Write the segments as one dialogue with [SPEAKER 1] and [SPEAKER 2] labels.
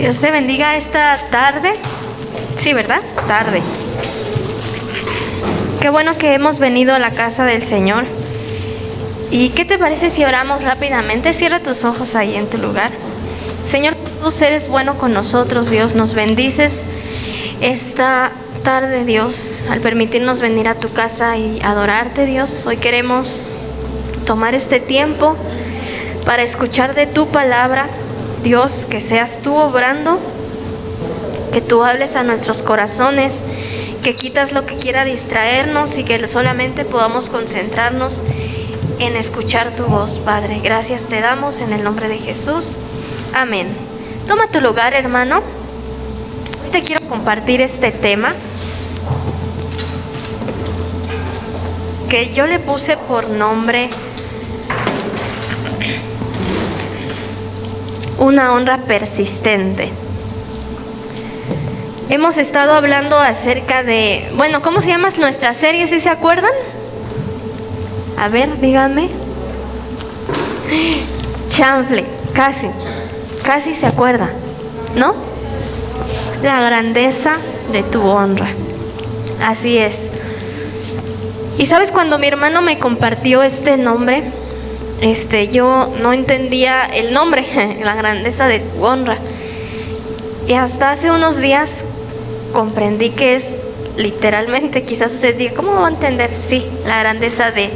[SPEAKER 1] Dios te bendiga esta tarde. Sí, ¿verdad? Tarde. Qué bueno que hemos venido a la casa del Señor. ¿Y qué te parece si oramos rápidamente? Cierra tus ojos ahí en tu lugar. Señor, tú eres bueno con nosotros, Dios. Nos bendices esta tarde, Dios, al permitirnos venir a tu casa y adorarte, Dios. Hoy queremos tomar este tiempo para escuchar de tu palabra, Dios, que seas tú obrando, que tú hables a nuestros corazones, que quitas lo que quiera distraernos y que solamente podamos concentrarnos en escuchar tu voz, Padre. Gracias te damos en el nombre de Jesús. Amén. Toma tu lugar, hermano. Hoy te quiero compartir este tema que yo le puse por nombre una honra persistente. Hemos estado hablando acerca de, ¿cómo se llama nuestra serie? ¿Sí se acuerdan? A ver, díganme. Chanfle, casi se acuerda, ¿no? La grandeza de tu honra. Así es. Y sabes, cuando mi hermano me compartió este nombre, yo no entendía el nombre, la grandeza de tu honra. Y hasta hace unos días comprendí que es literalmente, quizás usted diga, ¿cómo va a entender? Sí, la grandeza de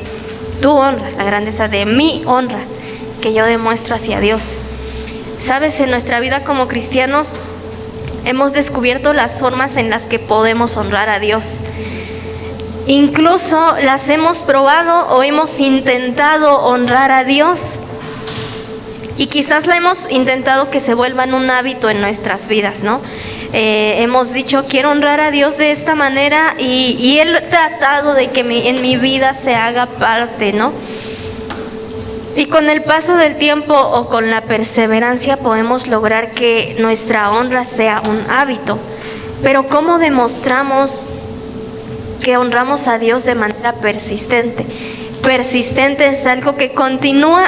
[SPEAKER 1] tu honra, la grandeza de mi honra que yo demuestro hacia Dios. Sabes, en nuestra vida como cristianos hemos descubierto las formas en las que podemos honrar a Dios. Incluso las hemos probado o hemos intentado honrar a Dios. Y quizás la hemos intentado que se vuelvan un hábito en nuestras vidas, ¿no? Hemos dicho, quiero honrar a Dios de esta manera y he tratado de que en mi vida se haga parte, ¿no? Y con el paso del tiempo o con la perseverancia podemos lograr que nuestra honra sea un hábito. Pero ¿cómo demostramos que honramos a Dios de manera persistente? Persistente es algo que continúa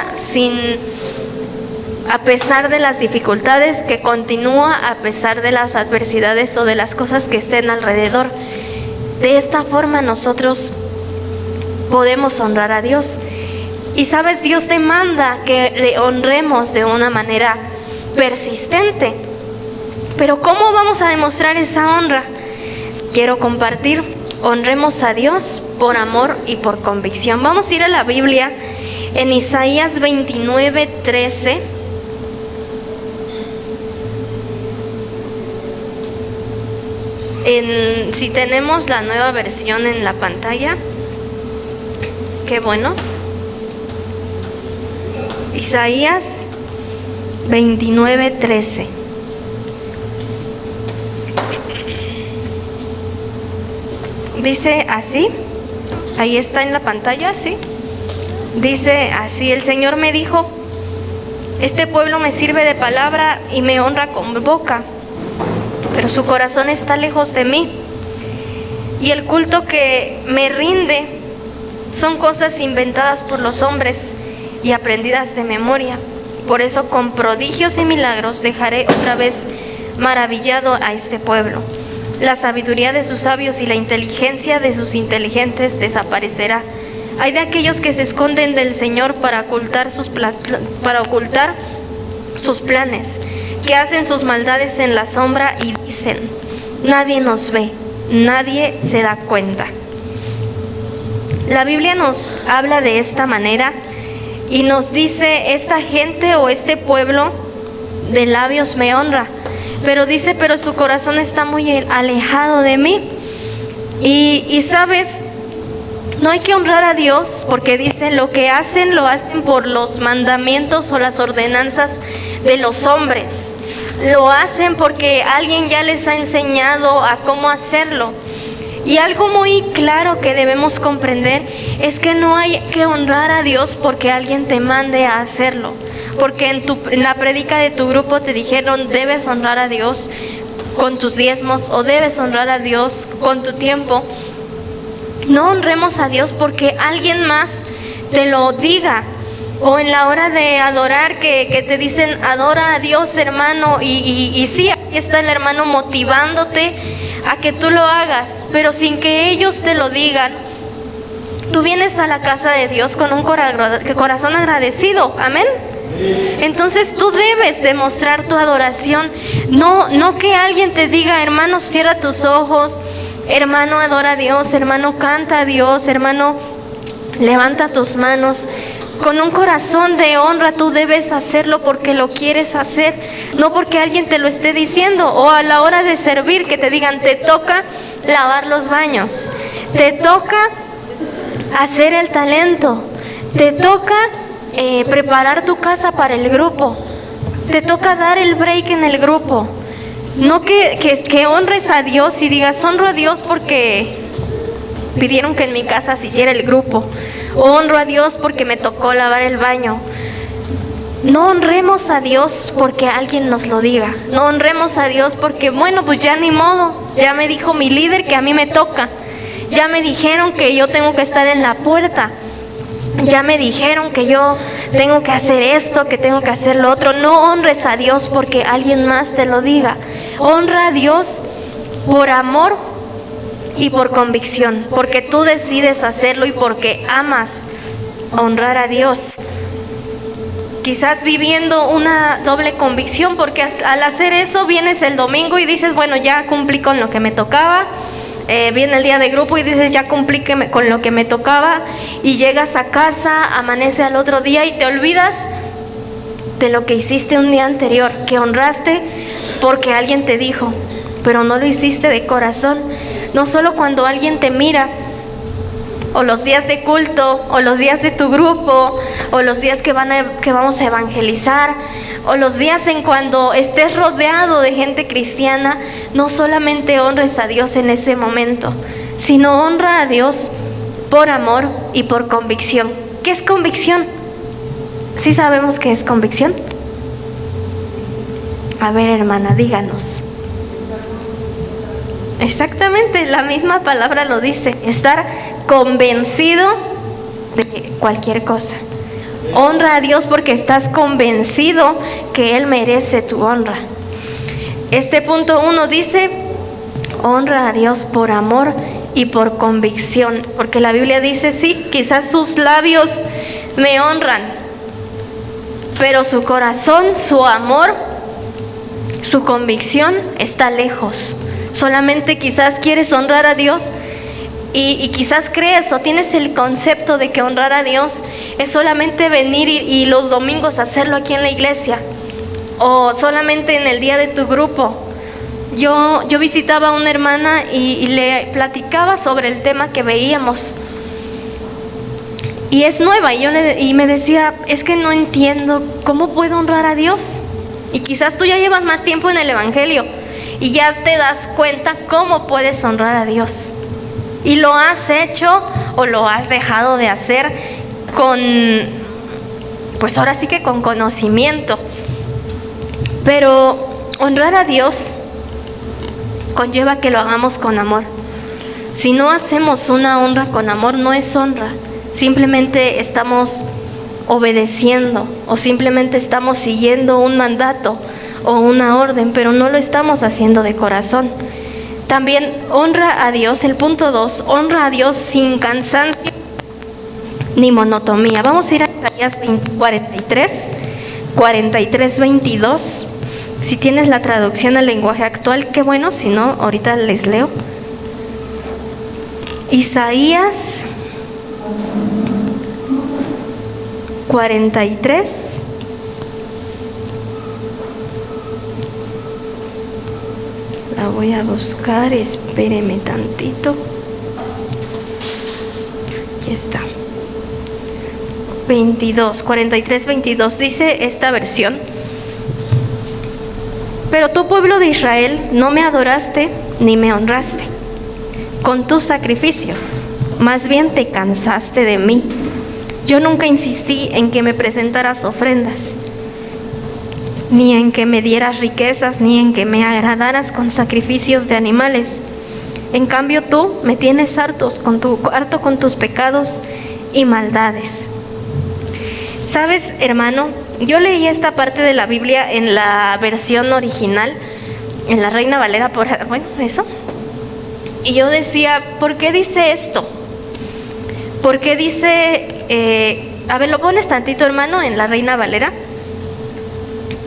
[SPEAKER 1] a pesar de las dificultades, que continúa a pesar de las adversidades o de las cosas que estén alrededor. De esta forma nosotros podemos honrar a Dios. Y sabes, Dios demanda que le honremos de una manera persistente. Pero ¿cómo vamos a demostrar esa honra? Quiero compartir, honremos a Dios por amor y por convicción. Vamos a ir a la Biblia en Isaías 29:13. Si tenemos la nueva versión en la pantalla, qué bueno. Isaías 29:13. Dice así, ahí está en la pantalla, ¿sí? Dice así: el Señor me dijo, este pueblo me sirve de palabra y me honra con boca, pero su corazón está lejos de mí, y el culto que me rinde son cosas inventadas por los hombres y aprendidas de memoria. Por eso con prodigios y milagros dejaré otra vez maravillado a este pueblo. La sabiduría de sus sabios y la inteligencia de sus inteligentes desaparecerá. Hay de aquellos que se esconden del Señor para ocultar sus planes, que hacen sus maldades en la sombra y dicen, nadie nos ve, nadie se da cuenta. La Biblia nos habla de esta manera y nos dice, esta gente o este pueblo de labios me honra, pero dice, pero su corazón está muy alejado de mí. Y sabes, no hay que honrar a Dios porque dice, lo que hacen lo hacen por los mandamientos o las ordenanzas de los hombres. Lo hacen porque alguien ya les ha enseñado a cómo hacerlo. Y algo muy claro que debemos comprender es que no hay que honrar a Dios porque alguien te mande a hacerlo. Porque en la prédica de tu grupo te dijeron, debes honrar a Dios con tus diezmos o debes honrar a Dios con tu tiempo. No honremos a Dios porque alguien más te lo diga. O en la hora de adorar que te dicen, adora a Dios, hermano, y sí, ahí está el hermano motivándote a que tú lo hagas, pero sin que ellos te lo digan. Tú vienes a la casa de Dios con un corazón agradecido, amén. Entonces tú debes demostrar tu adoración, no que alguien te diga, hermano, cierra tus ojos, hermano, adora a Dios, hermano, canta a Dios, hermano, levanta tus manos. Con un corazón de honra tú debes hacerlo porque lo quieres hacer, no porque alguien te lo esté diciendo. O a la hora de servir que te digan, te toca lavar los baños, te toca hacer el talento, te toca preparar tu casa para el grupo, te toca dar el break en el grupo. No que honres a Dios y digas, honro a Dios porque pidieron que en mi casa se hiciera el grupo, honro a Dios porque me tocó lavar el baño. No honremos a Dios porque alguien nos lo diga, no honremos a Dios porque, bueno, pues ya ni modo, ya me dijo mi líder que a mí me toca, ya me dijeron que yo tengo que estar en la puerta, ya me dijeron que yo tengo que hacer esto, que tengo que hacer lo otro. No honres a Dios porque alguien más te lo diga. Honra a Dios por amor y por convicción, porque tú decides hacerlo y porque amas honrar a Dios. Quizás viviendo una doble convicción, porque al hacer eso vienes el domingo y dices, bueno, ya cumplí con lo que me tocaba. Viene el día de grupo y dices, ya cumplí con lo que me tocaba, y llegas a casa, amanece al otro día y te olvidas de lo que hiciste un día anterior, que honraste porque alguien te dijo, pero no lo hiciste de corazón. No solo cuando alguien te mira, o los días de culto, o los días de tu grupo, o los días que vamos a evangelizar, o los días en cuando estés rodeado de gente cristiana, no solamente honres a Dios en ese momento, sino honra a Dios por amor y por convicción. ¿Qué es convicción? ¿Sí sabemos qué es convicción? A ver, hermana, díganos. Exactamente, la misma palabra lo dice, estar convencido de cualquier cosa. Honra a Dios porque estás convencido que Él merece tu honra. Este punto 1 dice, honra a Dios por amor y por convicción, porque la Biblia dice, sí, quizás sus labios me honran, pero su corazón, su amor, su convicción está lejos. Solamente quizás quieres honrar a Dios y quizás crees o tienes el concepto de que honrar a Dios es solamente venir y los domingos hacerlo aquí en la iglesia, o solamente en el día de tu grupo. Yo visitaba a una hermana y le platicaba sobre el tema que veíamos, y es nueva, y me decía, es que no entiendo cómo puedo honrar a Dios. Y quizás tú ya llevas más tiempo en el evangelio y ya te das cuenta cómo puedes honrar a Dios, y lo has hecho o lo has dejado de hacer pues ahora sí que con conocimiento. Pero honrar a Dios conlleva que lo hagamos con amor. Si no hacemos una honra con amor, no es honra, simplemente estamos obedeciendo o simplemente estamos siguiendo un mandato o una orden, pero no lo estamos haciendo de corazón. También honra a Dios, el punto 2, honra a Dios sin cansancio ni monotonía. Vamos a ir a Isaías 43, 22. Si tienes la traducción al lenguaje actual, qué bueno, si no, ahorita les leo. Isaías 43. La voy a buscar, espéreme tantito. Aquí está. 43, dice esta versión: pero tú, pueblo de Israel, no me adoraste ni me honraste con tus sacrificios, más bien te cansaste de mí. Yo nunca insistí en que me presentaras ofrendas, ni en que me dieras riquezas, ni en que me agradaras con sacrificios de animales. En cambio tú me tienes harto con tus pecados y maldades. Sabes, hermano, yo leí esta parte de la Biblia en la versión original, en la Reina Valera, bueno, eso. Y yo decía, ¿por qué dice esto? ¿Por qué dice, a ver, lo pones tantito, hermano, en la Reina Valera?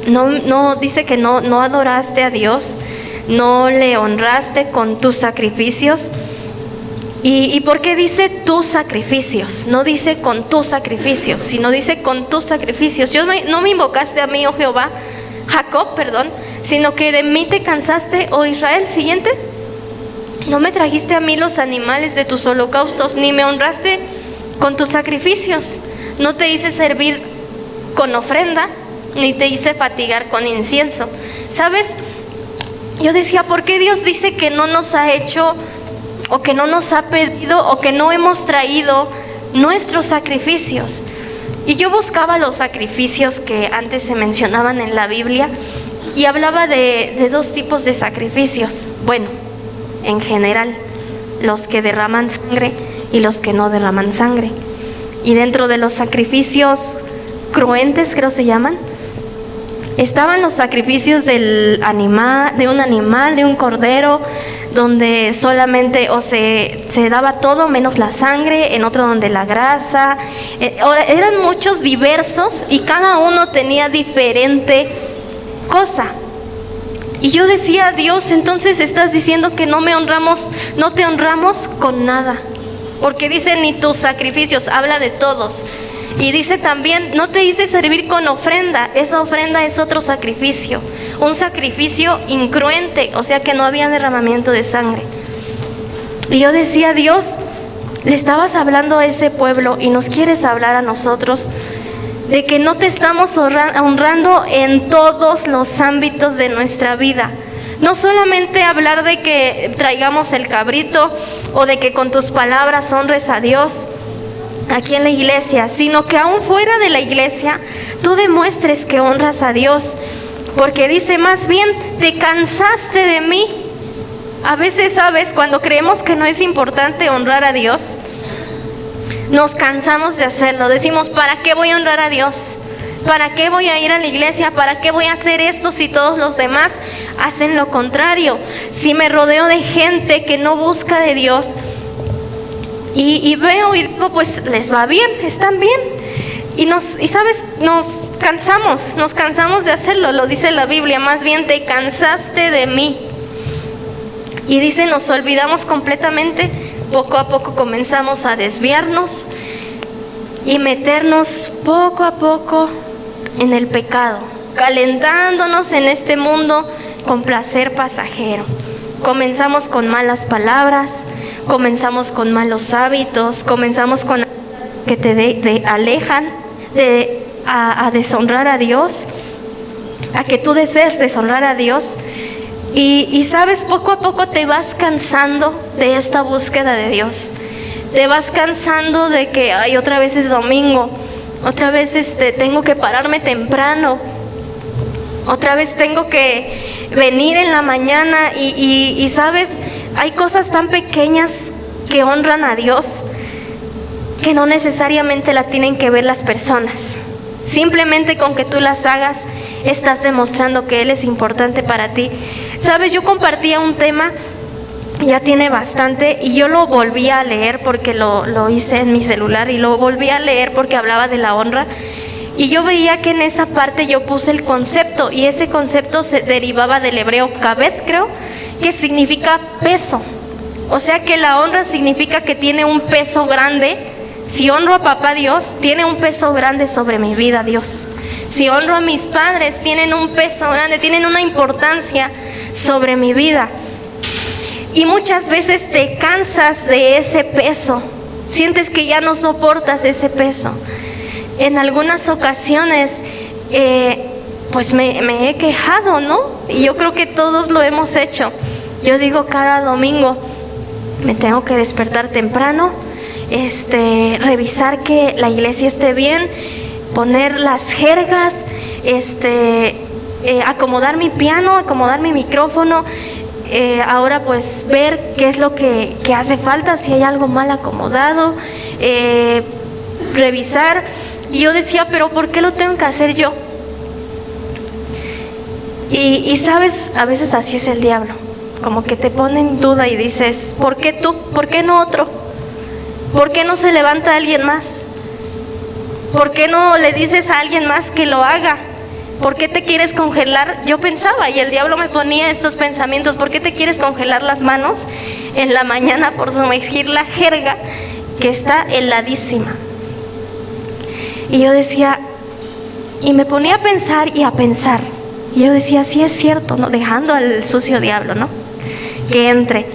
[SPEAKER 1] No dice que no adoraste a Dios, no le honraste con tus sacrificios. ¿Y por qué dice tus sacrificios? No dice con tus sacrificios, sino dice con tus sacrificios. No me invocaste a mí, oh Jehová, Jacob, perdón, sino que de mí te cansaste, oh Israel. Siguiente. No me trajiste a mí los animales de tus holocaustos, ni me honraste con tus sacrificios. No te hice servir con ofrenda, ni te hice fatigar con incienso. ¿Sabes? Yo decía, ¿por qué Dios dice que no nos ha hecho, o que no nos ha pedido, o que no hemos traído nuestros sacrificios? Y yo buscaba los sacrificios que antes se mencionaban en la Biblia, y hablaba de dos tipos de sacrificios. Bueno, en general, los que derraman sangre y los que no derraman sangre. Y dentro de los sacrificios cruentes, creo se llaman, estaban los sacrificios de un animal, de un cordero, donde solamente se daba todo menos la sangre, en otro donde la grasa. Eran muchos diversos y cada uno tenía diferente cosa. Y yo decía, Dios, entonces estás diciendo que no te honramos con nada, porque dice ni tus sacrificios, habla de todos. Y dice también, no te hice servir con ofrenda. Esa ofrenda es otro sacrificio, un sacrificio incruente, o sea que no había derramamiento de sangre. Y yo decía, Dios, le estabas hablando a ese pueblo y nos quieres hablar a nosotros de que no te estamos honrando en todos los ámbitos de nuestra vida. No solamente hablar de que traigamos el cabrito o de que con tus palabras honres a Dios aquí en la iglesia, sino que aún fuera de la iglesia tú demuestres que honras a Dios, porque dice, más bien te cansaste de mí. A veces, ¿sabes? Cuando creemos que no es importante honrar a Dios, nos cansamos de hacerlo. Decimos, ¿para qué voy a honrar a Dios? ¿Para qué voy a ir a la iglesia? ¿Para qué voy a hacer esto si todos los demás hacen lo contrario? Si me rodeo de gente que no busca de Dios, y veo y digo, pues les va bien, están bien. Y sabes, nos cansamos de hacerlo. Lo dice la Biblia, más bien te cansaste de mí. Y dice, nos olvidamos completamente. Poco a poco comenzamos a desviarnos y meternos poco a poco en el pecado, calentándonos en este mundo con placer pasajero. Comenzamos con malas palabras, comenzamos con malos hábitos, comenzamos con que te alejan a deshonrar a Dios, a que tú desees deshonrar a Dios. Y sabes, poco a poco te vas cansando de esta búsqueda de Dios. Te vas cansando de que, ay, otra vez es domingo, otra vez tengo que pararme temprano, otra vez tengo que venir en la mañana. Y sabes, hay cosas tan pequeñas que honran a Dios que no necesariamente la tienen que ver las personas. Simplemente con que tú las hagas, estás demostrando que Él es importante para ti. Sabes, yo compartía un tema, ya tiene bastante, y yo lo volví a leer porque lo hice en mi celular, y lo volví a leer porque hablaba de la honra. Y yo veía que en esa parte yo puse el concepto, y ese concepto se derivaba del hebreo kabed, creo, que significa peso. O sea que la honra significa que tiene un peso grande. Si honro a papá Dios, tiene un peso grande sobre mi vida, Dios. Si honro a mis padres, tienen un peso grande, tienen una importancia sobre mi vida. Y muchas veces te cansas de ese peso, sientes que ya no soportas ese peso. En algunas ocasiones, pues me he quejado, ¿no? Y yo creo que todos lo hemos hecho. Yo digo, cada domingo me tengo que despertar temprano, revisar que la iglesia esté bien, poner las jergas, acomodar mi piano, acomodar mi micrófono, ahora pues ver qué es lo que hace falta, si hay algo mal acomodado, revisar Y yo decía, pero ¿por qué lo tengo que hacer yo? Y sabes, a veces así es el diablo, como que te pone en duda y dices, ¿por qué tú? ¿Por qué no otro? ¿Por qué no se levanta alguien más? ¿Por qué no le dices a alguien más que lo haga? ¿Por qué te quieres congelar? Yo pensaba, y el diablo me ponía estos pensamientos, ¿por qué te quieres congelar las manos en la mañana por sumergir la jerga que está heladísima? Y yo decía, y me ponía a pensar y a pensar. Y yo decía, sí es cierto, ¿no? Dejando al sucio diablo, ¿no? Que entre.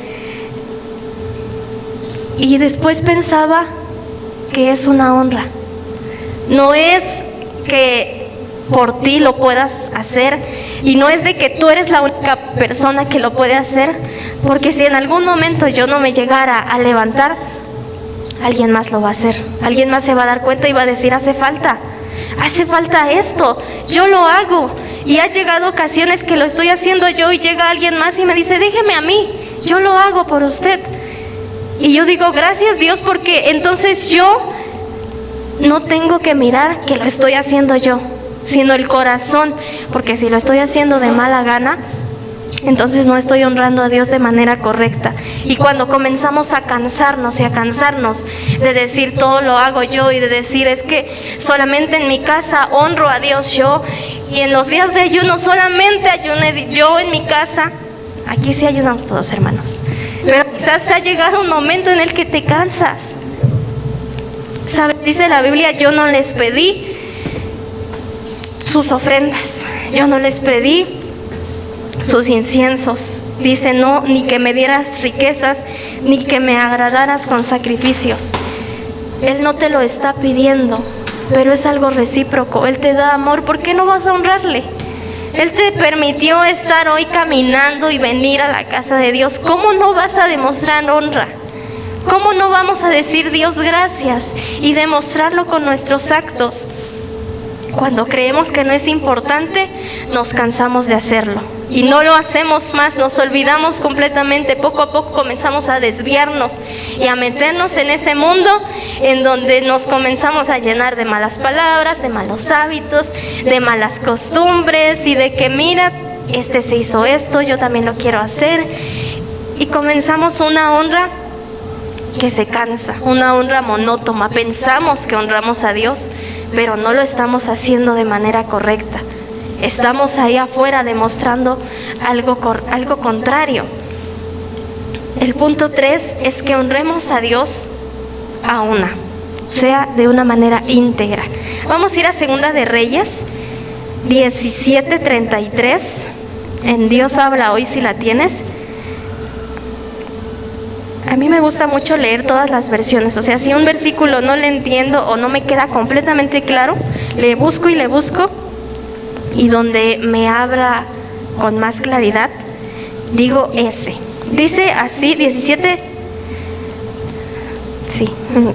[SPEAKER 1] Y después pensaba que es una honra. No es que por ti lo puedas hacer, y no es de que tú eres la única persona que lo puede hacer, porque si en algún momento yo no me llegara a levantar, alguien más lo va a hacer, alguien más se va a dar cuenta y va a decir, hace falta esto, yo lo hago. Y ha llegado ocasiones que lo estoy haciendo yo y llega alguien más y me dice, déjeme a mí, yo lo hago por usted. Y yo digo, gracias Dios, porque entonces yo no tengo que mirar que lo estoy haciendo yo, sino el corazón, porque si lo estoy haciendo de mala gana, entonces no estoy honrando a Dios de manera correcta. Y cuando comenzamos a cansarnos y a cansarnos de decir todo lo hago yo, y de decir es que solamente en mi casa honro a Dios yo, y en los días de ayuno solamente ayuné yo en mi casa, aquí sí ayunamos todos, hermanos, pero quizás ha llegado un momento en el que te cansas. ¿Sabes? Dice la Biblia, yo no les pedí sus ofrendas, yo no les pedí sus inciensos. Dice, no, ni que me dieras riquezas, ni que me agradaras con sacrificios. Él no te lo está pidiendo, pero es algo recíproco. Él te da amor, ¿por qué no vas a honrarle? Él te permitió estar hoy caminando y venir a la casa de Dios. ¿Cómo no vas a demostrar honra? ¿Cómo no vamos a decir Dios gracias y demostrarlo con nuestros actos? Cuando creemos que no es importante, nos cansamos de hacerlo y no lo hacemos más, nos olvidamos completamente. Poco a poco comenzamos a desviarnos y a meternos en ese mundo en donde nos comenzamos a llenar de malas palabras, de malos hábitos, de malas costumbres, y de que mira, este se hizo esto, yo también lo quiero hacer. Y comenzamos una honra que se cansa, una honra monótona. Pensamos que honramos a Dios, pero no lo estamos haciendo de manera correcta. Estamos ahí afuera demostrando algo contrario. El punto 3 es que honremos a Dios o sea, de una manera íntegra. Vamos a ir a Segunda de Reyes 17:33. En Dios habla hoy, si la tienes. A mí me gusta mucho leer todas las versiones, o sea, si un versículo no le entiendo o no me queda completamente claro, le busco, y donde me habla con más claridad, digo ese. Dice así,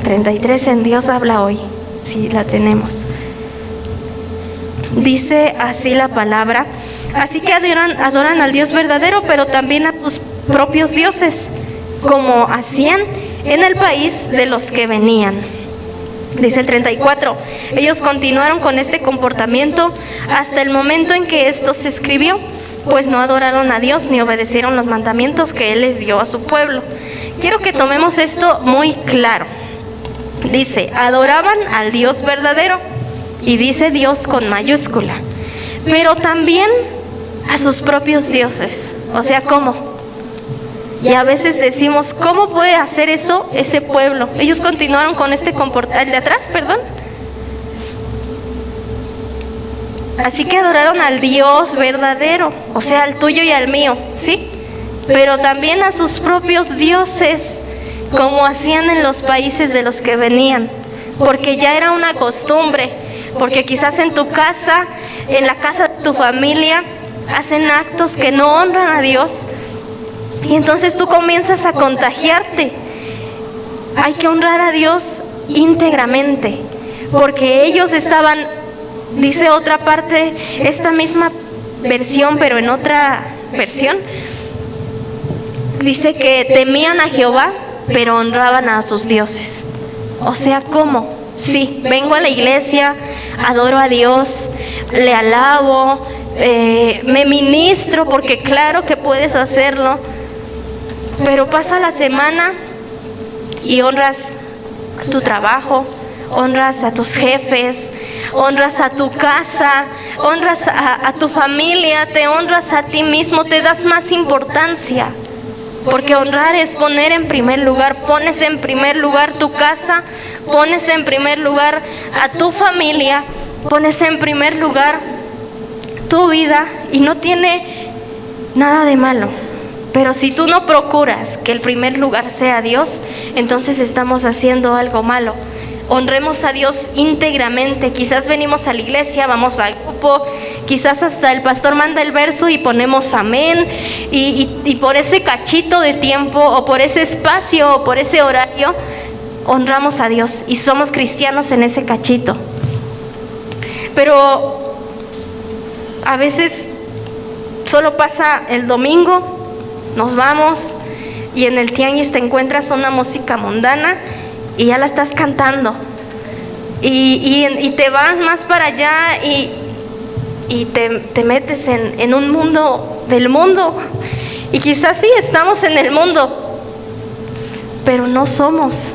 [SPEAKER 1] 33, en Dios habla hoy, si la tenemos. Dice así la palabra, así que adoran al Dios verdadero, pero también a sus propios dioses, como hacían en el país de los que venían. Dice el 34, ellos continuaron con este comportamiento hasta el momento en que esto se escribió, pues no adoraron a Dios ni obedecieron los mandamientos que Él les dio a su pueblo. Quiero que tomemos esto muy claro. Dice, adoraban al Dios verdadero, y dice Dios con mayúscula, pero también a sus propios dioses. O sea, ¿cómo? Y a veces decimos, ¿cómo puede hacer eso ese pueblo? Ellos continuaron con este comportamiento, el de atrás, perdón. Así que adoraron al Dios verdadero, o sea, al tuyo y al mío, ¿sí? Pero también a sus propios dioses, como hacían en los países de los que venían, porque ya era una costumbre, porque quizás en tu casa, en la casa de tu familia, hacen actos que no honran a Dios. Y entonces tú comienzas a contagiarte. Hay que honrar a Dios íntegramente, porque ellos estaban, dice otra parte, esta misma versión, pero en otra versión, dice que temían a Jehová, pero honraban a sus dioses. O sea, ¿cómo? Sí, vengo a la iglesia, adoro a Dios, le alabo, me ministro, porque claro que puedes hacerlo, pero pasa la semana y honras tu trabajo, honras a tus jefes, honras a tu casa, honras a tu familia, te honras a ti mismo, te das más importancia. Porque honrar es poner en primer lugar, pones en primer lugar tu casa, pones en primer lugar a tu familia, pones en primer lugar tu vida, y no tiene nada de malo. Pero si tú no procuras que el primer lugar sea Dios, entonces estamos haciendo algo malo. Honremos a Dios íntegramente. Quizás venimos a la iglesia, vamos al grupo, quizás hasta el pastor manda el verso y ponemos amén, y por ese cachito de tiempo, o por ese espacio, o por ese horario, honramos a Dios y somos cristianos en ese cachito. Pero a veces solo pasa el domingo, nos vamos y en el tianguis te encuentras una música mundana y ya la estás cantando, y te vas más para allá y te metes en un mundo del mundo, y quizás sí estamos en el mundo, pero no somos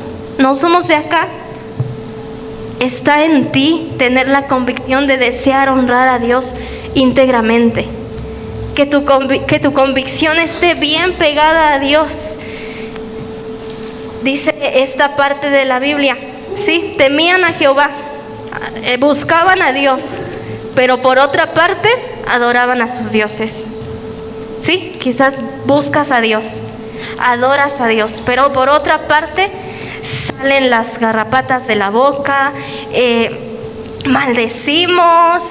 [SPEAKER 1] de acá. Está en ti tener la convicción de desear honrar a Dios íntegramente, que tu convicción esté bien pegada a Dios. Dice esta parte de la Biblia, sí, temían a Jehová, buscaban a Dios, pero por otra parte adoraban a sus dioses. Sí, quizás buscas a Dios, adoras a Dios, pero por otra parte salen las garrapatas de la boca, maldecimos,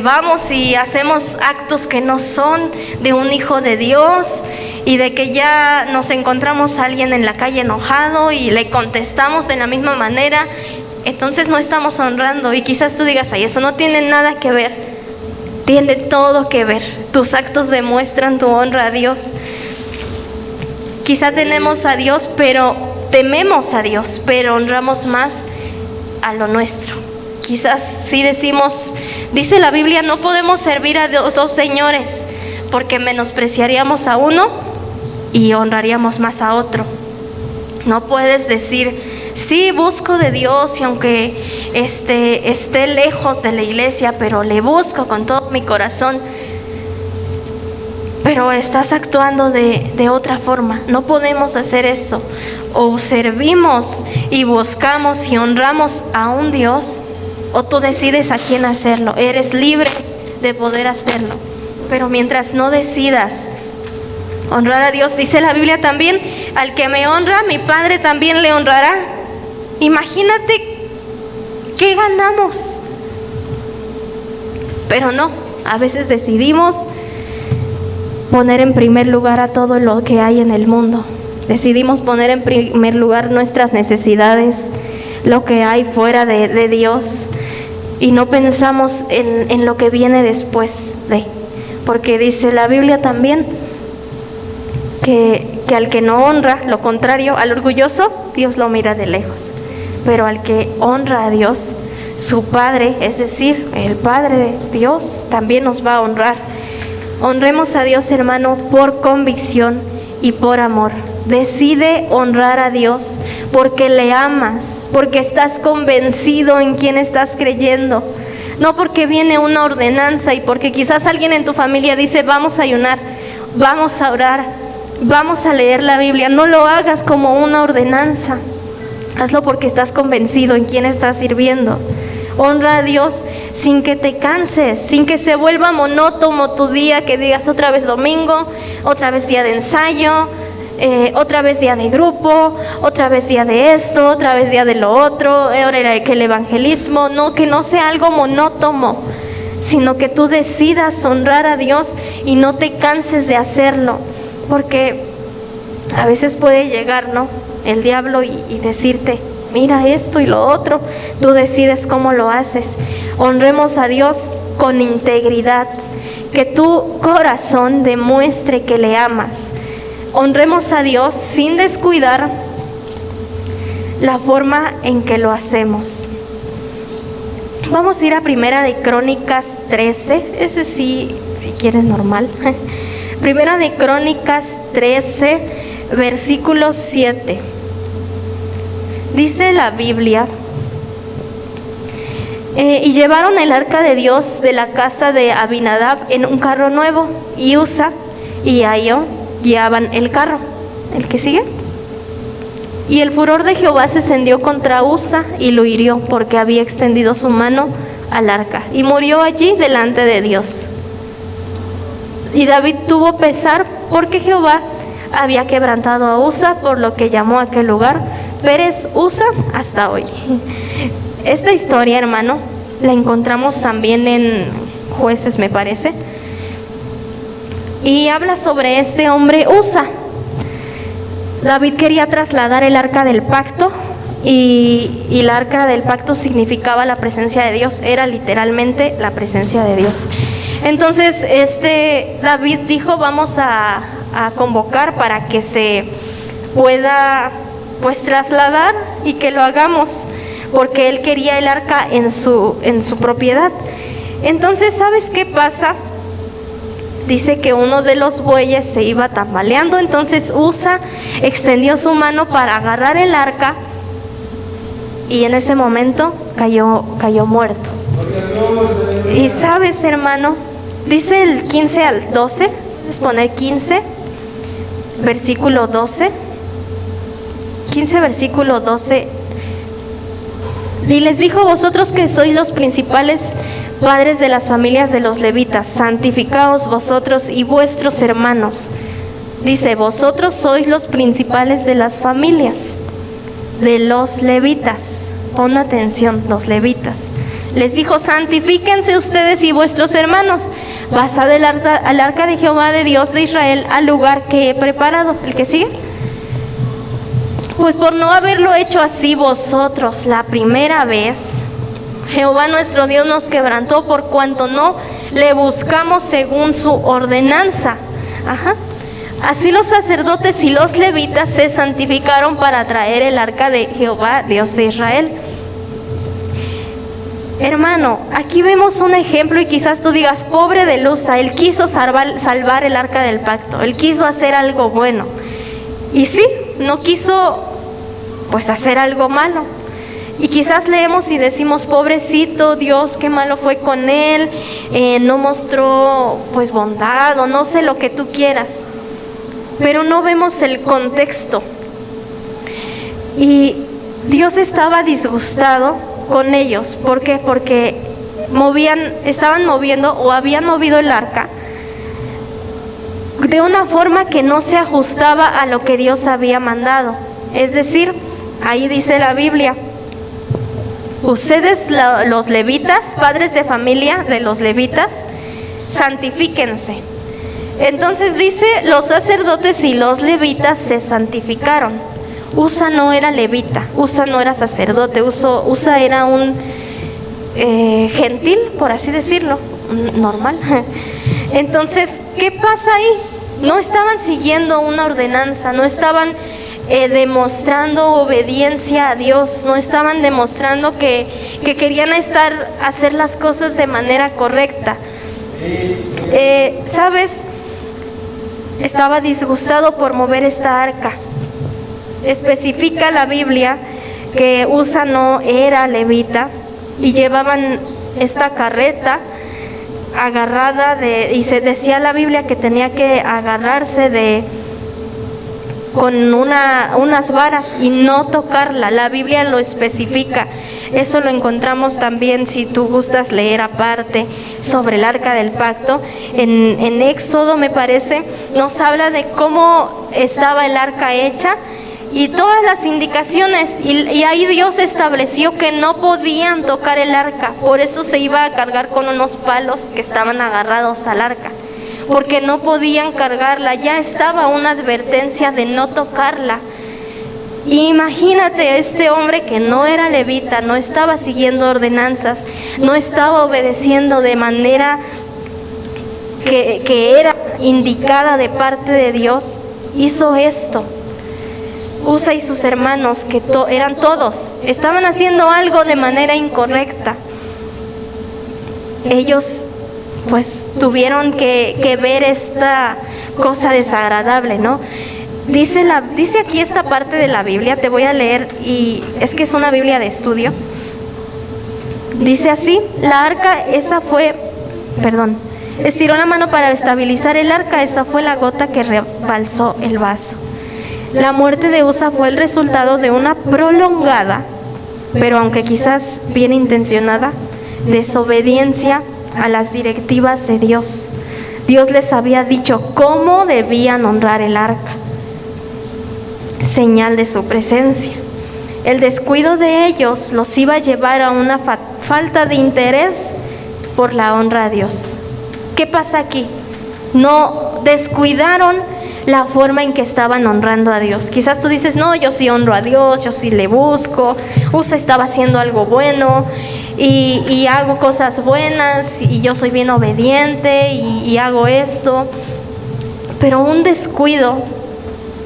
[SPEAKER 1] vamos y hacemos actos que no son de un hijo de Dios, y de que ya nos encontramos a alguien en la calle enojado y le contestamos de la misma manera, entonces no estamos honrando. Y quizás tú digas, ay, eso no tiene nada que ver. Tiene todo que ver. Tus actos demuestran tu honra a Dios. Quizá tenemos a Dios, pero tememos a Dios, pero honramos más a lo nuestro. Quizás sí decimos, dice la Biblia, no podemos servir a dos señores, porque menospreciaríamos a uno y honraríamos más a otro. No puedes decir, sí, busco de Dios, y aunque esté lejos de la iglesia, pero le busco con todo mi corazón, pero estás actuando de otra forma. No podemos hacer eso. O servimos y buscamos y honramos a un Dios, o tú decides a quién hacerlo. Eres libre de poder hacerlo, pero mientras no decidas honrar a Dios, dice la Biblia también, al que me honra, mi Padre también le honrará. Imagínate qué ganamos. Pero no, a veces decidimos poner en primer lugar a todo lo que hay en el mundo. Decidimos poner en primer lugar nuestras necesidades, lo que hay fuera de Dios, y no pensamos en lo que viene después de. Porque dice la Biblia también que al que no honra, lo contrario, al orgulloso, Dios lo mira de lejos. Pero al que honra a Dios, su Padre, es decir, el Padre de Dios, también nos va a honrar. Honremos a Dios, hermano, por convicción y por amor. Decide honrar a Dios porque le amas, porque estás convencido en quién estás creyendo. No porque viene una ordenanza y porque quizás alguien en tu familia dice, vamos a ayunar, vamos a orar, vamos a leer la Biblia. No lo hagas como una ordenanza. Hazlo porque estás convencido en quién estás sirviendo. Honra a Dios sin que te canses, sin que se vuelva monótono tu día, que digas otra vez domingo, otra vez día de ensayo, otra vez día de grupo, otra vez día de esto, otra vez día de lo otro, ahora que el evangelismo. No, que no sea algo monótono, sino que tú decidas honrar a Dios y no te canses de hacerlo, porque a veces puede llegar, ¿no?, el diablo y decirte, mira esto y lo otro. Tú decides cómo lo haces. Honremos a Dios con integridad, que tu corazón demuestre que le amas. Honremos a Dios sin descuidar la forma en que lo hacemos. Vamos a ir a Primera de Crónicas 13, ese sí, si quieres normal. Primera de Crónicas 13, versículo 7. Dice la Biblia: y llevaron el arca de Dios de la casa de Abinadab en un carro nuevo, y Usa y Ahio guiaban el carro. ¿El que sigue? Y el furor de Jehová se encendió contra Usa y lo hirió, porque había extendido su mano al arca, y murió allí delante de Dios. Y David tuvo pesar porque Jehová había quebrantado a Usa, por lo que llamó a aquel lugar Pérez Usa hasta hoy. Esta historia, hermano, la encontramos también en Jueces, me parece, y habla sobre este hombre Usa. David quería trasladar el arca del pacto, y el arca del pacto significaba la presencia de Dios, era literalmente la presencia de Dios. Entonces David dijo: vamos a convocar para que se pueda pues trasladar y que lo hagamos, porque él quería el arca en su propiedad. Entonces, ¿sabes qué pasa? Dice que uno de los bueyes se iba tambaleando, entonces Usa extendió su mano para agarrar el arca, y en ese momento cayó muerto. Y sabes, hermano, dice el 15 al 12, es poner 15, versículo 12, 15, versículo 12. Y les dijo: vosotros que sois los principales padres de las familias de los levitas, santificaos vosotros y vuestros hermanos. Dice: vosotros sois los principales de las familias de los levitas. Pon atención, los levitas. Les dijo: santifíquense ustedes y vuestros hermanos, pasad al arca de Jehová, de Dios de Israel, al lugar que he preparado. ¿El que sigue? Pues por no haberlo hecho así vosotros la primera vez, Jehová nuestro Dios nos quebrantó, por cuanto no le buscamos según su ordenanza. Así los sacerdotes y los levitas se santificaron para traer el arca de Jehová, Dios de Israel. Hermano, aquí vemos un ejemplo, y quizás tú digas: pobre de Usa, él quiso salvar el arca del pacto, él quiso hacer algo bueno. Y sí, no quiso pues hacer algo malo. Y quizás leemos y decimos: pobrecito Dios, qué malo fue con él, no mostró pues bondad, o no sé, lo que tú quieras. Pero no vemos el contexto. Y Dios estaba disgustado con ellos. ¿Por qué? Porque estaban moviendo, o habían movido el arca de una forma que no se ajustaba a lo que Dios había mandado. Es decir, ahí dice la Biblia: ustedes los levitas, padres de familia de los levitas, santifíquense. Entonces dice: los sacerdotes y los levitas se santificaron. Usa no era levita, Usa no era sacerdote, Usa era un gentil, por así decirlo, normal. Entonces, ¿qué pasa ahí? No estaban siguiendo una ordenanza, no estaban demostrando obediencia a Dios, no estaban demostrando que querían hacer las cosas de manera correcta. ¿Sabes? Estaba disgustado por mover esta arca. Especifica la Biblia que Usa no era levita, y llevaban esta carreta agarrada y se decía la Biblia que tenía que agarrarse con unas varas y no tocarla. La Biblia lo especifica. Eso lo encontramos también, si tú gustas leer aparte sobre el arca del pacto, en Éxodo, me parece, nos habla de cómo estaba el arca hecha y todas las indicaciones, y ahí Dios estableció que no podían tocar el arca. Por eso se iba a cargar con unos palos que estaban agarrados al arca, porque no podían cargarla. Ya estaba una advertencia de no tocarla. Imagínate, este hombre que no era levita, no estaba siguiendo ordenanzas, no estaba obedeciendo de manera que era indicada de parte de Dios, hizo esto. Usa y sus hermanos, que eran todos, estaban haciendo algo de manera incorrecta. Ellos pues tuvieron que ver esta cosa desagradable, ¿no? Dice aquí esta parte de la Biblia, te voy a leer, y es que es una Biblia de estudio. Dice así: la arca, estiró la mano para estabilizar el arca, esa fue la gota que rebalsó el vaso. La muerte de Usa fue el resultado de una prolongada, pero aunque quizás bien intencionada, desobediencia a las directivas de Dios. Dios les había dicho cómo debían honrar el arca, señal de su presencia. El descuido de ellos los iba a llevar a una falta de interés por la honra a Dios. ¿Qué pasa aquí? No descuidaron la forma en que estaban honrando a Dios. Quizás tú dices, no, yo sí honro a Dios, yo sí le busco, Usa estaba haciendo algo bueno y hago cosas buenas y yo soy bien obediente y hago esto, pero un descuido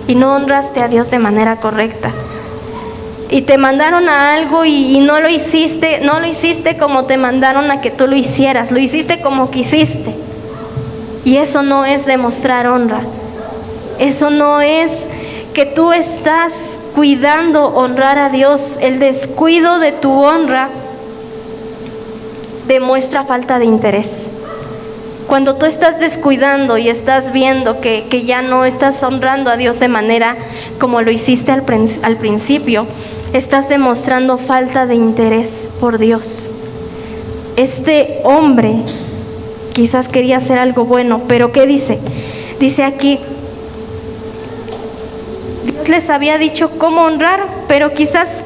[SPEAKER 1] y no honraste a Dios de manera correcta. Y te mandaron a algo y no lo hiciste como te mandaron a que tú lo hicieras, lo hiciste como quisiste. Y eso no es demostrar honra. Eso no es que tú estás cuidando honrar a Dios. El descuido de tu honra demuestra falta de interés. Cuando tú estás descuidando y estás viendo que ya no estás honrando a Dios de manera como lo hiciste al principio, estás demostrando falta de interés por Dios. Este hombre quizás quería hacer algo bueno, pero ¿qué dice? Dice aquí, Dios les había dicho cómo honrar, pero quizás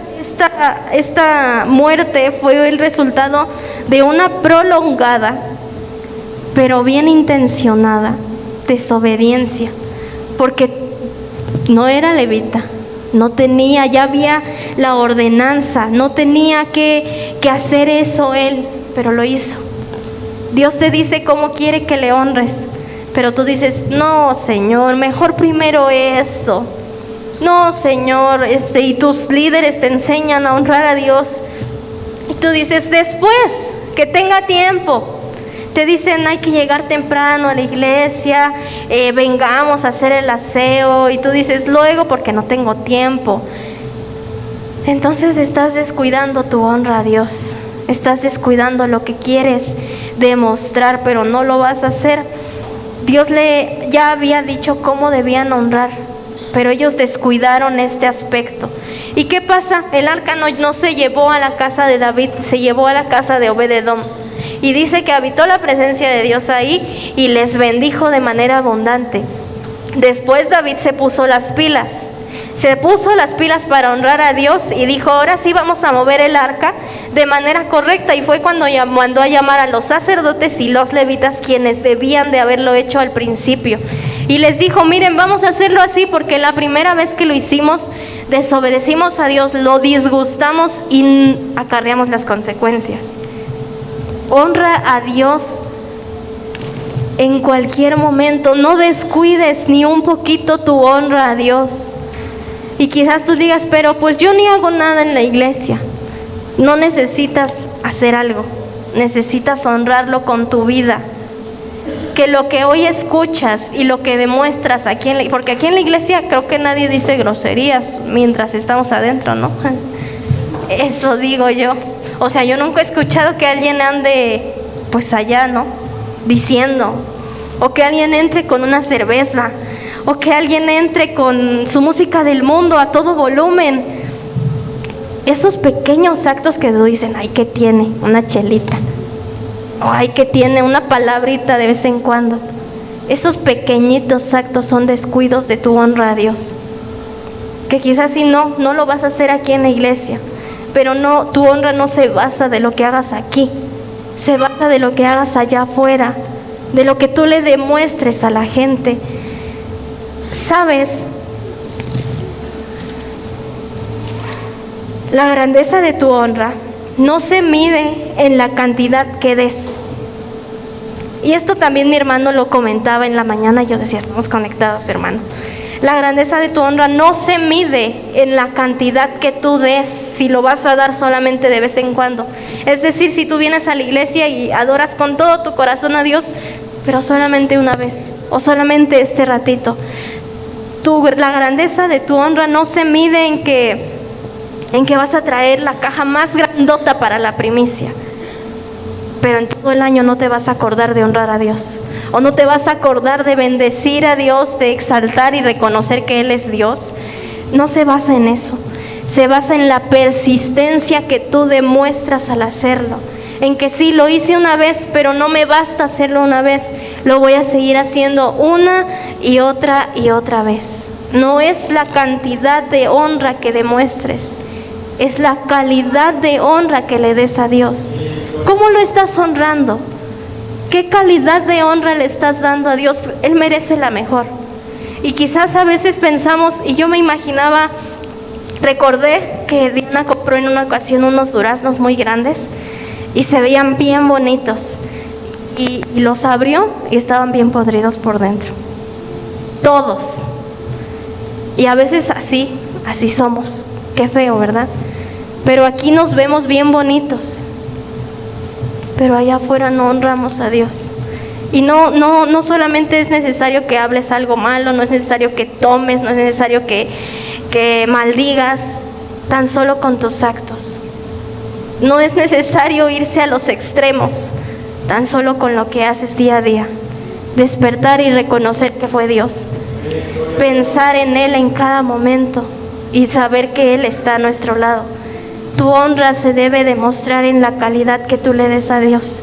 [SPEAKER 1] esta muerte fue el resultado de una prolongada, pero bien intencionada, desobediencia, porque no era levita, no tenía, ya había la ordenanza, no tenía que hacer eso él, pero lo hizo. Dios te dice cómo quiere que le honres, pero tú dices, no, Señor, mejor primero esto. No, Señor, y tus líderes te enseñan a honrar a Dios. Y tú dices, después, que tenga tiempo. Te dicen, hay que llegar temprano a la iglesia, vengamos a hacer el aseo. Y tú dices, luego, porque no tengo tiempo. Entonces estás descuidando tu honra a Dios. Estás descuidando lo que quieres demostrar, pero no lo vas a hacer. Dios ya había dicho cómo debían honrar, pero ellos descuidaron este aspecto. ¿Y qué pasa? El arca no se llevó a la casa de David, se llevó a la casa de Obed-edom. Y dice que habitó la presencia de Dios ahí y les bendijo de manera abundante. Después David se puso las pilas. Se puso las pilas para honrar a Dios y dijo, ahora sí vamos a mover el arca de manera correcta. Y fue cuando mandó a llamar a los sacerdotes y los levitas, quienes debían de haberlo hecho al principio. Y les dijo, miren, vamos a hacerlo así porque la primera vez que lo hicimos, desobedecimos a Dios, lo disgustamos y acarreamos las consecuencias. Honra a Dios en cualquier momento, no descuides ni un poquito tu honra a Dios. Y quizás tú digas, pero pues yo ni hago nada en la iglesia. No necesitas hacer algo, necesitas honrarlo con tu vida. Que lo que hoy escuchas y lo que demuestras aquí porque aquí en la iglesia creo que nadie dice groserías mientras estamos adentro, ¿no? Eso digo yo. O sea, yo nunca he escuchado que alguien ande pues allá, ¿no? Diciendo, o que alguien entre con una cerveza, o que alguien entre con su música del mundo a todo volumen. Esos pequeños actos que dicen, ay, ¿qué tiene? Una chelita. O ay, ¿qué tiene? Una palabrita de vez en cuando. Esos pequeñitos actos son descuidos de tu honra a Dios. Que quizás si no lo vas a hacer aquí en la iglesia. Pero no, tu honra no se basa de lo que hagas aquí. Se basa de lo que hagas allá afuera. De lo que tú le demuestres a la gente. ¿Sabes? La grandeza de tu honra no se mide en la cantidad que des. Y esto también mi hermano lo comentaba en la mañana. Yo decía, estamos conectados, hermano. La grandeza de tu honra no se mide en la cantidad que tú des, si lo vas a dar solamente de vez en cuando. Es decir, si tú vienes a la iglesia y adoras con todo tu corazón a Dios, pero solamente una vez o solamente este ratito. La grandeza de tu honra no se mide en que vas a traer la caja más grandota para la primicia, pero en todo el año no te vas a acordar de honrar a Dios, o no te vas a acordar de bendecir a Dios, de exaltar y reconocer que Él es Dios. No se basa en eso, se basa en la persistencia que tú demuestras al hacerlo, en que sí, lo hice una vez, pero no me basta hacerlo una vez, lo voy a seguir haciendo una y otra vez. No es la cantidad de honra que demuestres, es la calidad de honra que le des a Dios. ¿Cómo lo estás honrando? ¿Qué calidad de honra le estás dando a Dios? Él merece la mejor. Y quizás a veces pensamos, y yo me imaginaba, recordé que Diana compró en una ocasión unos duraznos muy grandes y se veían bien bonitos, y los abrió y estaban bien podridos por dentro, todos. Y a veces así somos. Qué feo, ¿verdad? Pero aquí nos vemos bien bonitos, pero allá afuera no honramos a Dios. Y no solamente es necesario que hables algo malo, no es necesario que tomes, no es necesario que maldigas, tan solo con tus actos. No es necesario irse a los extremos, tan solo con lo que haces día a día. Despertar y reconocer que fue Dios. Pensar en Él en cada momento y saber que Él está a nuestro lado. Tu honra se debe demostrar en la calidad que tú le des a Dios,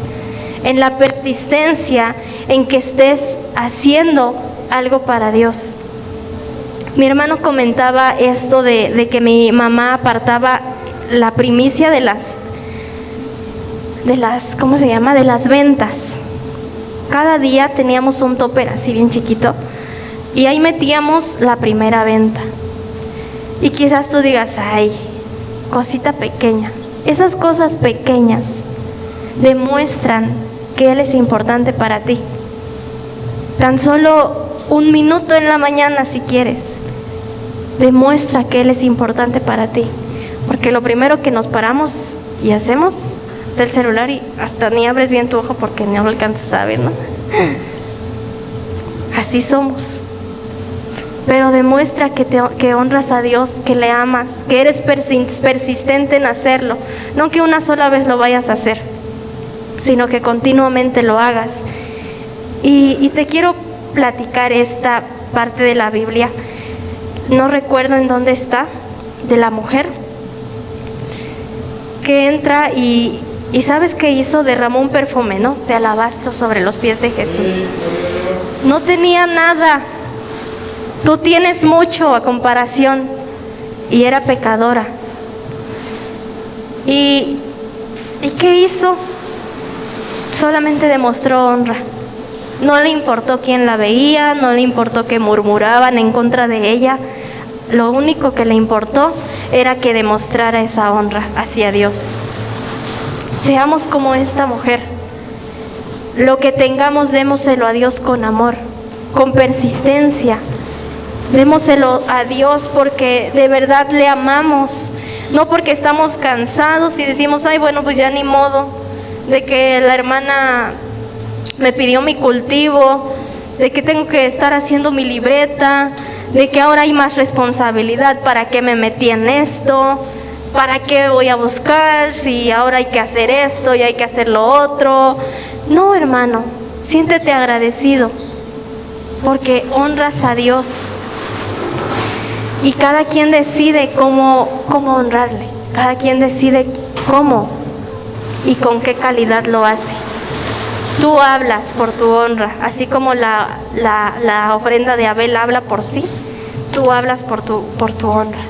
[SPEAKER 1] en la persistencia en que estés haciendo algo para Dios. Mi hermano comentaba esto de que mi mamá apartaba la primicia de las ¿cómo se llama? De las ventas. Cada día teníamos un topper así bien chiquito y ahí metíamos la primera venta. Y quizás tú digas, ay, cosita pequeña. Esas cosas pequeñas demuestran que Él es importante para ti. Tan solo un minuto en la mañana, si quieres, demuestra que Él es importante para ti. Porque lo primero que nos paramos y hacemos, está el celular y hasta ni abres bien tu ojo porque no lo alcanzas a ver, ¿no? Así somos. Pero demuestra que honras a Dios, que le amas, que eres persistente en hacerlo. No que una sola vez lo vayas a hacer, sino que continuamente lo hagas. Y te quiero platicar esta parte de la Biblia. No recuerdo en dónde está, de la mujer que entra y ¿sabes qué hizo? Derramó un perfume, ¿no?, de alabastro sobre los pies de Jesús. No tenía nada. Tú tienes mucho a comparación. Y era pecadora. ¿Y qué hizo? Solamente demostró honra. No le importó quién la veía, no le importó que murmuraban en contra de ella. Lo único que le importó era que demostrara esa honra hacia Dios. Seamos como esta mujer. Lo que tengamos, démoselo a Dios con amor, con persistencia. Démoselo a Dios porque de verdad le amamos, no porque estamos cansados y decimos, ay, bueno, pues ya ni modo, de que la hermana me pidió mi cultivo, de que tengo que estar haciendo mi libreta, de que ahora hay más responsabilidad, ¿para qué me metí en esto? ¿Para qué voy a buscar si ahora hay que hacer esto y hay que hacer lo otro? No, hermano, siéntete agradecido porque honras a Dios. Y cada quien decide cómo honrarle. Cada quien decide cómo y con qué calidad lo hace. Tú hablas por tu honra, así como la ofrenda de Abel habla por sí. Tú hablas por tu honra.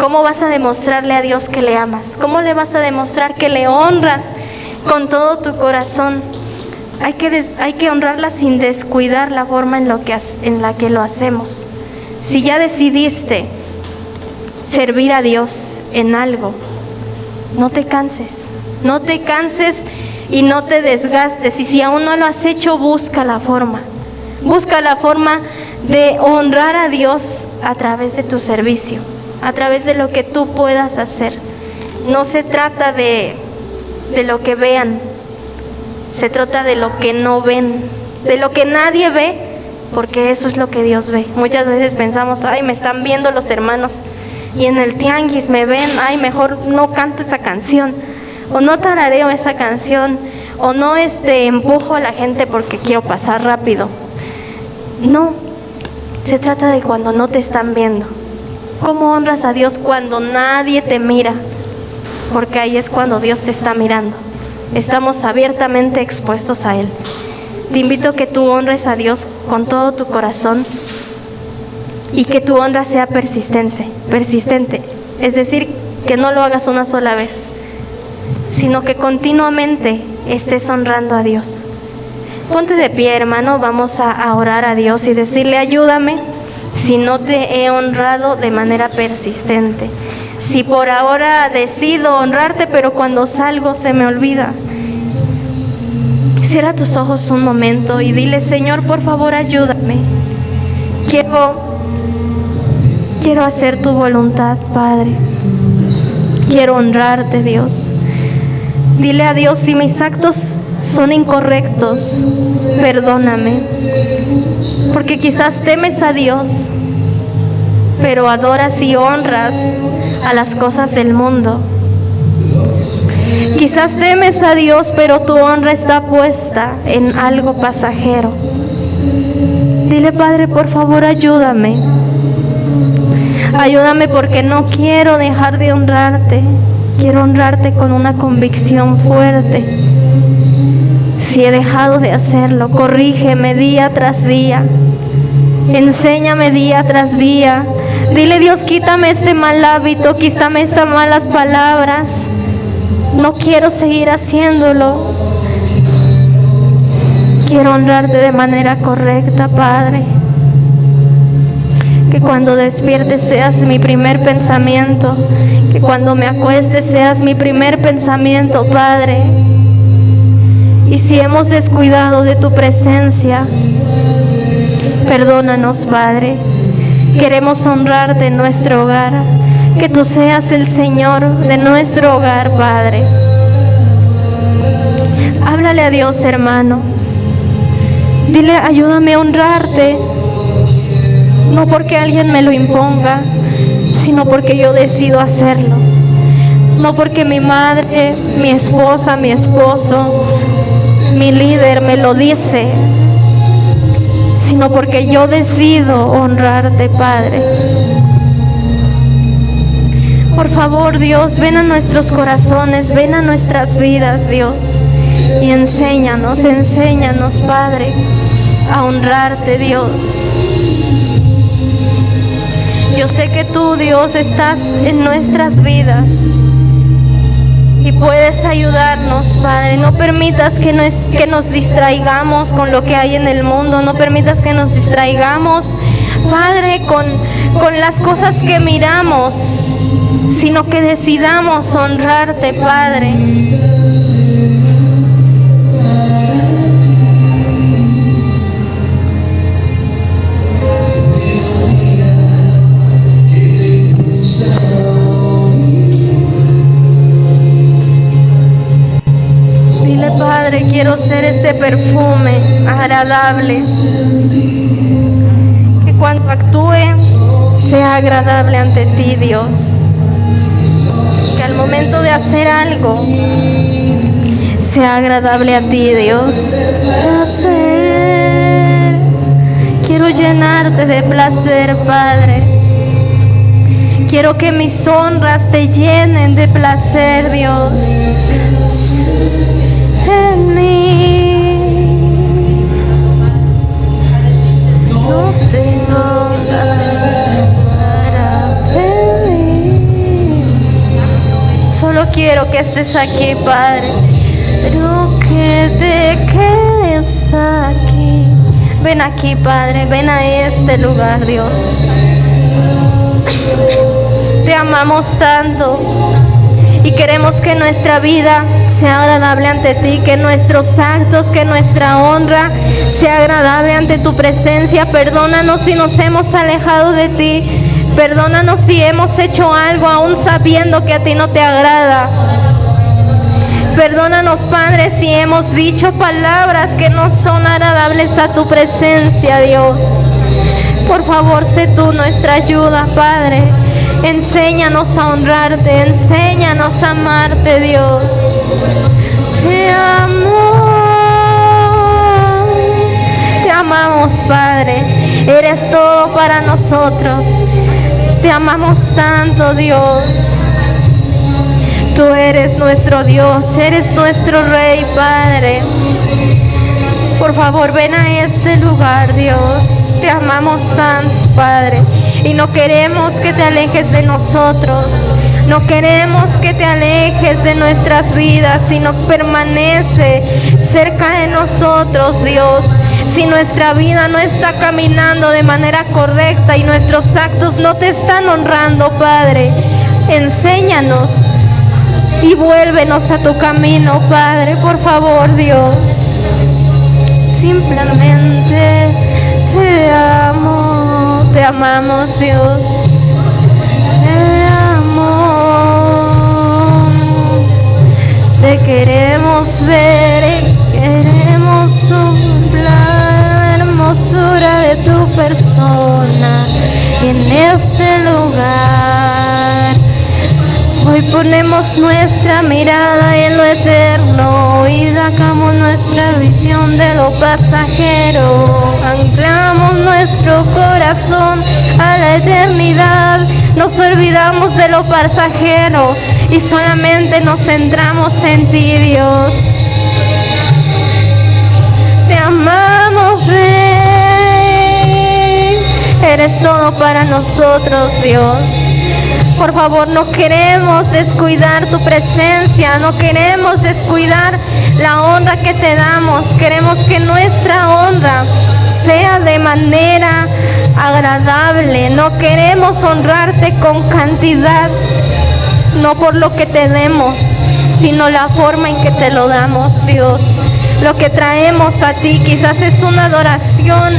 [SPEAKER 1] ¿Cómo vas a demostrarle a Dios que le amas? ¿Cómo le vas a demostrar que le honras con todo tu corazón? Hay que honrarla sin descuidar la forma en la que lo hacemos. Si ya decidiste servir a Dios en algo, no te canses y no te desgastes. Y si aún no lo has hecho, busca la forma. Busca la forma de honrar a Dios a través de tu servicio, a través de lo que tú puedas hacer. No se trata de lo que vean, se trata de lo que no ven, de lo que nadie ve, porque eso es lo que Dios ve. Muchas veces pensamos, ay, me están viendo los hermanos, y en el tianguis me ven, ay, mejor no canto esa canción, o no tarareo esa canción, o no empujo a la gente porque quiero pasar rápido. No, se trata de cuando no te están viendo. ¿Cómo honras a Dios cuando nadie te mira? Porque ahí es cuando Dios te está mirando. Estamos abiertamente expuestos a Él. Te invito a que tú honres a Dios con todo tu corazón y que tu honra sea persistente. Es decir, que no lo hagas una sola vez, sino que continuamente estés honrando a Dios. Ponte de pie, hermano, vamos a orar a Dios y decirle: ayúdame si no te he honrado de manera persistente. Si por ahora decido honrarte, pero cuando salgo se me olvida. Cierra tus ojos un momento y dile: Señor, por favor, ayúdame. Quiero hacer tu voluntad, Padre. Quiero honrarte, Dios. Dile a Dios: si mis actos son incorrectos, perdóname. Porque quizás temes a Dios, pero adoras y honras a las cosas del mundo. Quizás temes a Dios, pero tu honra está puesta en algo pasajero. Dile: Padre, por favor, ayúdame. Ayúdame porque no quiero dejar de honrarte. Quiero honrarte con una convicción fuerte. Si he dejado de hacerlo, corrígeme día tras día. Enséñame día tras día. Dile: Dios, quítame este mal hábito, quítame estas malas palabras. No quiero seguir haciéndolo. Quiero honrarte de manera correcta, Padre. Que cuando despiertes seas mi primer pensamiento. Que cuando me acueste seas mi primer pensamiento, Padre. Y si hemos descuidado de tu presencia, perdónanos, Padre. Queremos honrarte en nuestro hogar. Que tú seas el Señor de nuestro hogar, Padre. Háblale a Dios, hermano. Dile: ayúdame a honrarte. No porque alguien me lo imponga, sino porque yo decido hacerlo. No porque mi madre, mi esposa, mi esposo, mi líder me lo dice, sino porque yo decido honrarte, Padre. Por favor, Dios, ven a nuestros corazones, ven a nuestras vidas, Dios, y enséñanos, Padre, a honrarte, Dios. Yo sé que tú, Dios, estás en nuestras vidas y puedes ayudarnos, Padre. No permitas que nos distraigamos con lo que hay en el mundo. No permitas que nos distraigamos, Padre, con las cosas que miramos, sino que decidamos honrarte, Padre. Dile: Padre, quiero ser ese perfume agradable, que cuando actúe sea agradable ante ti, Dios. Que al momento de hacer algo sea agradable a ti, Dios. Placer. Quiero llenarte de placer, Padre. Quiero que mis honras te llenen de placer, Dios. En mí no tengo nada para pedir. Solo quiero que estés aquí, Padre. Pero que te quedes aquí. Ven aquí, Padre. Ven a este lugar, Dios. Te amamos tanto y queremos que nuestra vida sea agradable ante ti, que nuestros actos, que nuestra honra sea agradable ante tu presencia. Perdónanos si nos hemos alejado de ti. Perdónanos si hemos hecho algo aún sabiendo que a ti no te agrada. Perdónanos, Padre, si hemos dicho palabras que no son agradables a tu presencia, Dios. Por favor, sé tú nuestra ayuda, Padre. Enséñanos a honrarte, enséñanos a amarte, Dios. Te amo. Te amamos, Padre. Eres todo para nosotros. Te amamos tanto, Dios. Tú eres nuestro Dios, eres nuestro Rey, Padre. Por favor, ven a este lugar, Dios. Te amamos tanto, Padre. Y no queremos que te alejes de nosotros. No queremos que te alejes de nuestras vidas, sino permanece cerca de nosotros, Dios. Si nuestra vida no está caminando de manera correcta y nuestros actos no te están honrando, Padre, enséñanos y vuélvenos a tu camino, Padre, por favor, Dios. Simplemente te amo, te amamos, Dios. Te amo. Te queremos ver y queremos soplar la hermosura de tu persona en este lugar. Hoy ponemos nuestra mirada en lo eterno y sacamos nuestra visión de lo pasajero. Anclamos nuestro corazón a la eternidad. Nos olvidamos de lo pasajero y solamente nos centramos en ti, Dios. Te amamos, Rey. Eres todo para nosotros, Dios. Por favor, no queremos descuidar tu presencia, no queremos descuidar la honra que te damos. Queremos que nuestra honra sea de manera agradable. No queremos honrarte con cantidad, no por lo que te demos, sino la forma en que te lo damos, Dios. Lo que traemos a ti quizás es una adoración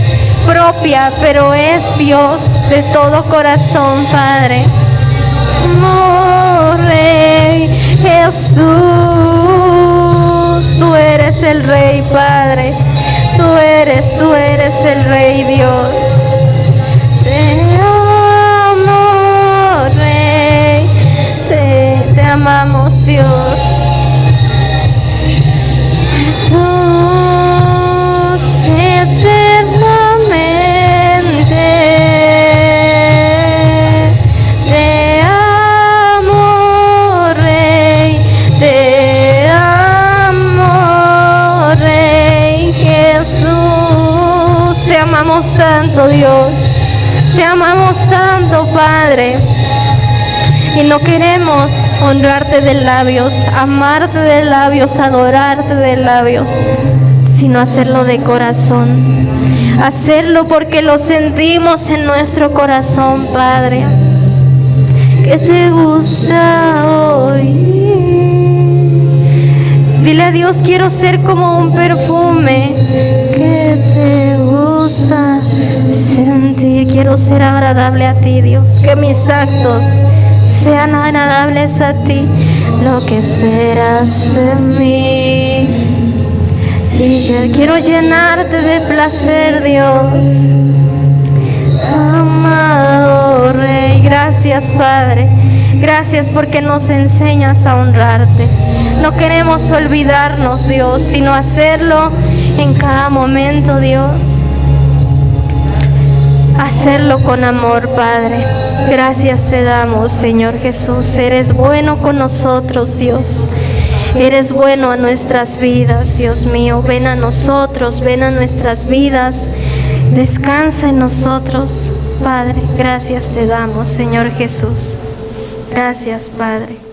[SPEAKER 1] propia, pero es Dios de todo corazón, Padre. Oh, Rey Jesús, tú eres el Rey, Padre. Tú eres el Rey, Dios. Te amo, Rey. Te amamos, Dios. Jesús, eternamente. Te amo, Rey. Te amo, Rey Jesús. Te amamos tanto, Dios. Te amamos tanto, Padre. Y no queremos honrarte de labios, amarte de labios, adorarte de labios, sino hacerlo de corazón. Hacerlo porque lo sentimos en nuestro corazón, Padre. ¿Qué te gusta hoy? Dile a Dios, quiero ser como un perfume. ¿Qué te gusta sentir? Quiero ser agradable a ti, Dios. Que mis actos sean agradables a ti, lo que esperas de mí. Y yo quiero llenarte de placer, Dios. Amado Rey, gracias, Padre. Gracias porque nos enseñas a honrarte. No queremos olvidarnos, Dios, sino hacerlo en cada momento, Dios. Hacerlo con amor, Padre. Gracias te damos, Señor Jesús. Eres bueno con nosotros, Dios. Eres bueno a nuestras vidas, Dios mío. Ven a nosotros, ven a nuestras vidas. Descansa en nosotros, Padre. Gracias te damos, Señor Jesús. Gracias, Padre.